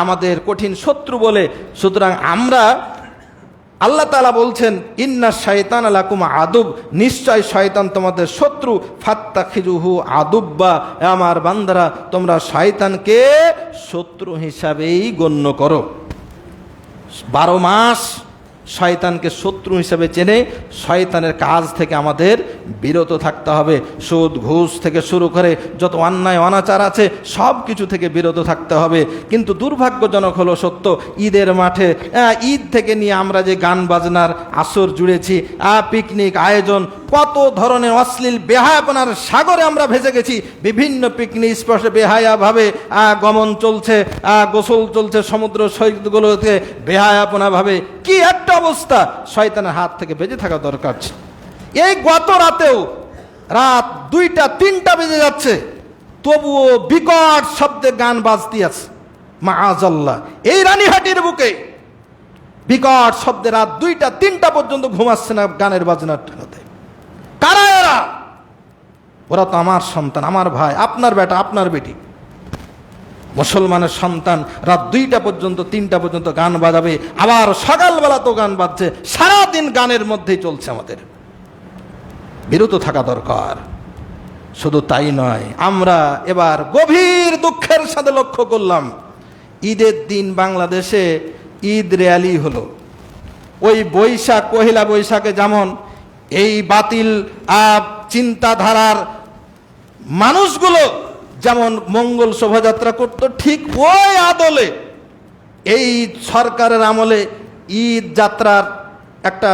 আমাদের কঠিন শত্রু বলে। সুতরাং আমরা, আল্লাহ তাআলা বলছেন, ইন্না শাইতানা লাকুম আদুব, নিশ্চয় শয়তান তোমাদের শত্রু, ফাত্তাখিজুহু আদুব্বা, আমার বান্দারা তোমরা শয়তানকে শত্রু হিসাবেই গণ্য করো। 12 মাস শয়তানকে শত্রু হিসেবে চেনে শয়তানের কাজ থেকে আমাদের বিরত থাকতে হবে। সুদ ঘুষ থেকে শুরু করে যত অন্যায় অনাচার আছে সব কিছু থেকে বিরত থাকতে হবে। কিন্তু দুর্ভাগ্যজনক হলো সত্য, ঈদের মাঠে ঈদ থেকে নিয়ে আমরা যে গান বাজনার আসর জুড়েছি, পিকনিক আয়োজন, কত ধরনের অশ্লীল বেহায়াপনার সাগরে আমরা ভেসে গেছি। বিভিন্ন পিকনিক স্পটে বেহায়াভাবে গমন চলছে, গোসল চলছে সমুদ্র সৈকতগুলোতে বেহায়াপনাভাবে। কি একটা অবস্থা! শয়তানের হাত থেকে বেঁচে থাকা দরকার। এই গত রাতেও রাত 2টা 3টা বেজে যাচ্ছে, তবুও বিকট শব্দে গান বাজতে আছে। মাআযাল্লাহ, এই রানীহাটির বুকে বিকট শব্দে রাত 2টা 3টা পর্যন্ত ঘুমাচ্ছে না গানের বাজনার ঠেলাতে। কারা এরা? ওরা তো আমার সন্তান, আমার ভাই, আপনার বেটা, আপনার বেটি, মুসলমানের সন্তান। রাত 2টা পর্যন্ত 3টা পর্যন্ত গান বাজাবে, আবার সকালবেলা তো গান বাজছে, সারাদিন গানের মধ্যেই চলছে। আমাদের বিরত থাকা দরকার। শুধু তাই নয়, আমরা এবার গভীর দুঃখের সাথে লক্ষ্য করলাম, ঈদের দিন বাংলাদেশে ঈদ র্যালি হলো। ওই বৈশাখ, পহেলা বৈশাখে যেমন এই বাতিল চিন্তাধারার মানুষগুলো যেমন মঙ্গল শোভাযাত্রা করত, ঠিক ওই আদলে এই সরকারের আমলে ঈদ যাত্রার একটা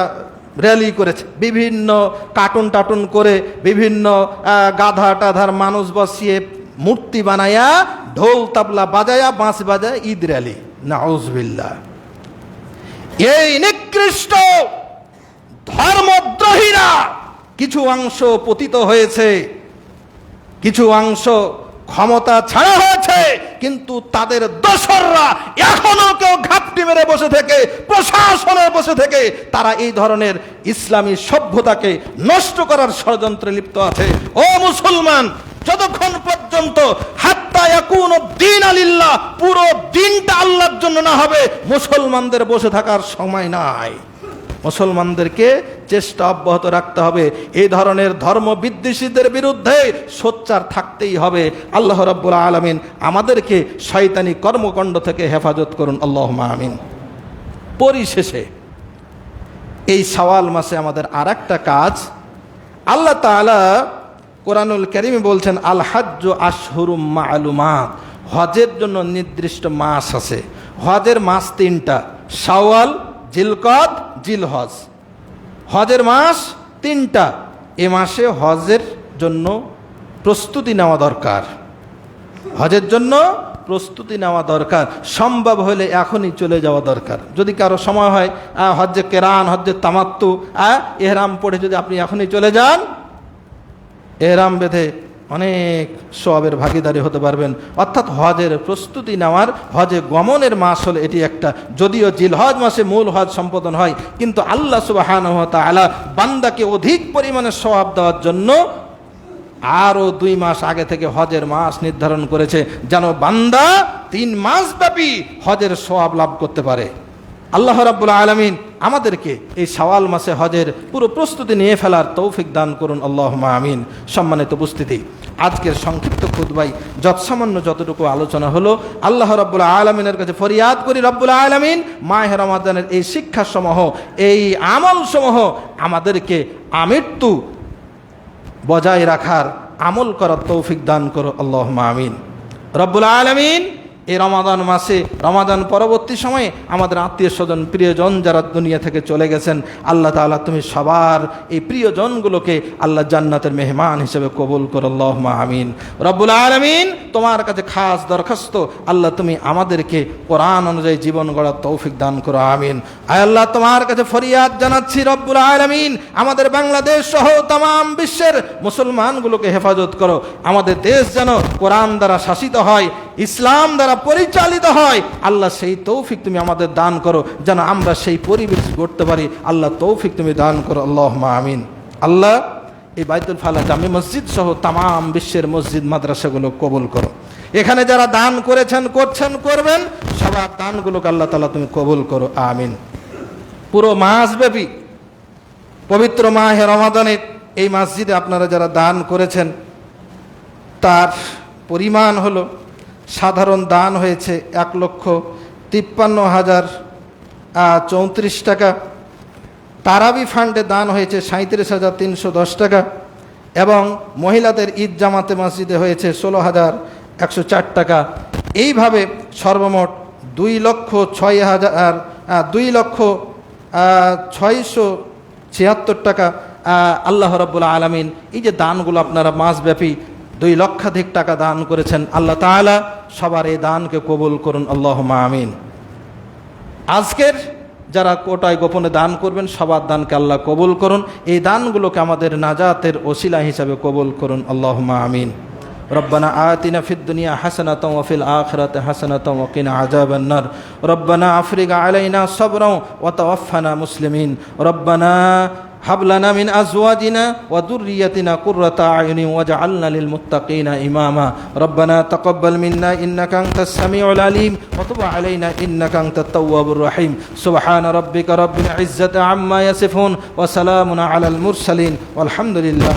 র্যালি করেছে। বিভিন্ন কার্টুন করে, বিভিন্ন গাধা টাধার মানুষ বসিয়ে, মূর্তি বানায়া, ঢোল তাবলা বাজায়া, বাঁশ বাজায় ঈদ র্যালি। নাউজুবিল্লাহ। এই নিকৃষ্ট ধর্মদ্রোহীরা কিছু অংশ পতিত হয়েছে, কিছু অংশ ক্ষমতা ছাড়া হয়েছে, কিন্তু তাদের দোসররা এখনো কেউ ঘাপটি মেরে বসে থেকে, প্রশাসনে বসে থেকে তারা এই ধরনের ইসলামী সভ্যতাকে নষ্ট করার ষড়যন্ত্রে লিপ্ত আছে। ও মুসলমান, যতক্ষণ পর্যন্ত হাত্তা ইয়াকুনু দ্বীন লিল্লাহ, পুরো দিনটা আল্লাহর জন্য না হবে, মুসলমানদের বসে থাকার সময় নাই। মুসলমানদেরকে চেষ্টা অব্যাহত রাখতে হবে। এই ধরনের ধর্ম বিদ্বেষীদের বিরুদ্ধে সোচ্চার থাকতেই হবে। আল্লাহ রাব্বুল আলামিন আমাদেরকে শয়তানি কর্মকাণ্ড থেকে হেফাজত করুন, আল্লাহুম্মা আমিন। পরিশেষে এই শাওয়াল মাসে আমাদের আরেকটা কাজ, আল্লাহ তাআলা কোরআনুল কারীমে বলছেন আল হাজ্জু আশহুরুম মা'লুমাত, হজের জন্য নির্দিষ্ট মাস আছে। হজের মাস তিনটা, শাওয়াল, জিলকদ, জিলহজ। হজের মাস তিনটা। এ মাসে হজের জন্য প্রস্তুতি নেওয়া দরকার, হজের জন্য প্রস্তুতি নেওয়া দরকার। সম্ভব হলে এখনই চলে যাওয়া দরকার। যদি কারো সময় হয় হজ্জে কেরান, হজ্জে তামাত্তু, এহরাম পড়ে যদি আপনি এখনই চলে যান, এহরাম বেঁধে অনেক সওয়াবের ভাগীদারি হতে পারবেন। অর্থাৎ হজের প্রস্তুতি নেওয়ার, হজে গমনের মাস হলো এটি একটা। যদিও জিলহজ মাসে মূল হজ সম্পাদন হয়, কিন্তু আল্লাহ সুবহানাহু ওয়া তাআলা বান্দাকে অধিক পরিমাণে সওয়াব দেওয়ার জন্য আরও 2 মাস আগে থেকে হজের মাস নির্ধারণ করেছে, যেন বান্দা 3 মাস ব্যাপী হজের সওয়াব লাভ করতে পারে। আল্লাহ রাব্বুল আলামিন আমাদেরকে এই শাওয়াল মাসে হজের পুরো প্রস্তুতি নিয়ে ফেলার তৌফিক দান করুন, আল্লাহুম্মা আমিন। সম্মানিত উপস্থিতি, আজকের সংক্ষিপ্ত খুতবায় যৎসামান্য যতটুকু আলোচনা হলো, আল্লাহ রাব্বুল আলামিনের কাছে ফরিয়াদ করি, রব্বুল আলামিন মাহে রমাদানের এই শিক্ষাসমূহ, এই আমলসমূহ আমাদেরকে আমৃত্যু বজায় রাখার, আমল করার তৌফিক দান করো, আল্লাহুম্মা আমিন। রব্বুল আলামিন এই রমাদান মাসে, রমাদান পরবর্তী সময়ে আমাদের আত্মীয় স্বজন, প্রিয়জন যারা দুনিয়া থেকে চলে গেছেন, আল্লাহ তাআলা তুমি সবার এই প্রিয়জনগুলোকে আল্লাহ জান্নাতের মেহমান হিসেবে কবুল করো, আল্লাহুম্মা আমিন। রব্বুল আলামিন তোমার কাছে খাস দরখাস্ত, আল্লাহ তুমি আমাদেরকে কোরআন অনুযায়ী জীবন গড়ার তৌফিক দান করো, আমিন। আয় আল্লাহ, তোমার কাছে ফরিয়াদ জানাচ্ছি, রব্বুল আলামিন আমাদের বাংলাদেশ সহ তামাম বিশ্বের মুসলমানগুলোকে হেফাজত করো। আমাদের দেশ যেন কোরআন দ্বারা শাসিত হয়, ইসলাম দ্বারা পরিচালিত হয়। আল্লাহ সেই তৌফিক তুমি আমাদের দান করো, যেন আমরা সেই পরিবেশ গড়তে পারি। আল্লাহ তৌফিক তুমি দান করো, আল্লাহুম্মা আমিন। আল্লাহ এই বাইতুল ফালাহ জামে মসজিদ সহ তামাম বিশ্বের মসজিদ মাদ্রাসাগুলো কবুল করো। এখানে যারা দান করেছেন, করছেন, করবেন, সবার দানগুলোকে আল্লাহ তাআলা তুমি কবুল করো, আমিন। পুরো মাসব্যাপী পবিত্র মাহে রমাদানে এই মসজিদে আপনারা যারা দান করেছেন, তার পরিমাণ হলো, সাধারণ দান হয়েছে 1,53,034 টাকা, তারাবি ফান্ডে দান হয়েছে 37,310 টাকা, এবং মহিলাদের ঈদ জামাতে মসজিদে হয়েছে 16,104 টাকা। এইভাবে সর্বমোট 2,06,676 টাকা আল্লাহ রাব্বুল আলামিন এই যে দানগুলো আপনারা মাসব্যাপী 2 লক্ষাধিক টাকা দান করেছেন, আল্লাহ তাআলা সবার এই দানকে কবুল করুন, আল্লাহুম্মা আমিন। আজকের যারা কোটায় গোপনে দান করবেন, সবার দানকে আল্লাহ কবুল করুন। এই দানগুলোকে আমাদের নাজাতের ওসিলা হিসাবে কবুল করুন, আল্লাহুম্মা আমিন। রব্বানা আতিনা ফিদ দুনিয়া হাসানাতাও ওয়া ফিল আখিরাতি হাসানাতাও ওয়া কিনা আযাবান নার। রব্বানা আফরিগ আলাইনা সাবরাও ওয়া তাওয়াফানা মুসলিমিন। রব্বানা হাব লানা মিন আজওয়াজিনা ওয়া যুররিয়াতিনা কুররাতা আয়ুনিন ওয়াজআলনা লিল মুত্তাকিনা ইমামা। রব্বানা তাকাব্বাল মিন্না ইন্নাকা আনতাস সামিউল আলিম ওয়া তুব আলাইনা ইন্নাকা আনতাত তাওয়াবুর রহিম। সুবহানা রাব্বিকা রাব্বিল ইজ্জাতি আম্মা ইয়াসিফুন ওয়া সালামুন আলাল মুরসালিন ওয়ালহামদুলিল্লাহ।